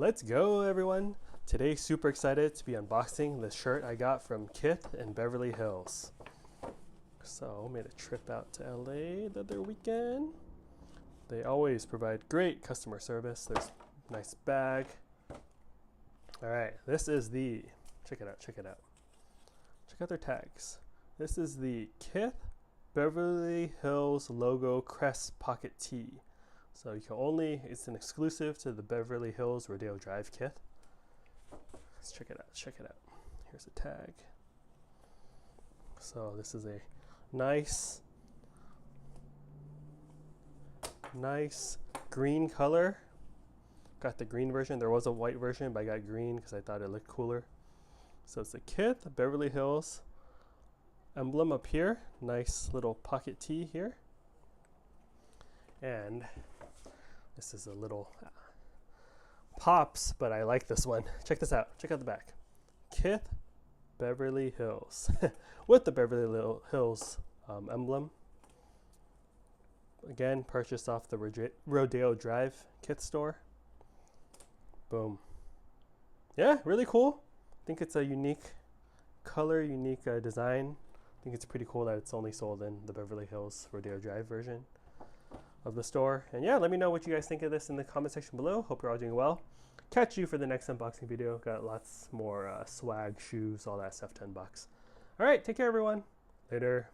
Let's go, everyone. Today, super excited to be unboxing the shirt I got from Kith in Beverly Hills. So, made a trip out to LA the other weekend. They always provide great customer service. There's a nice bag. All right, this is the, check it out. Check out their tags. This is the Kith Beverly Hills logo Crest pocket tee. So you can only, it's an exclusive to the Beverly Hills Rodeo Drive Kith. Let's check it out. Here's a tag. So this is a nice green color. Got the green version. There was a white version, but I got green because I thought it looked cooler. So it's the Kith Beverly Hills emblem up here. Nice little pocket tee here. And this is a little pops, but I like this one. Check this out. Check out the back. Kith Beverly Hills with the Beverly Hills emblem. Again, purchased off the Rodeo Drive Kith store. Boom. Yeah, really cool. I think it's a unique color, unique design. I think it's pretty cool that it's only sold in the Beverly Hills Rodeo Drive version of the store. And yeah, let me know what you guys think of this in the comment section below. Hope you're all doing well. Catch you for the next unboxing video. Got lots more swag, shoes, all that stuff, $10. All right, take care, everyone. Later.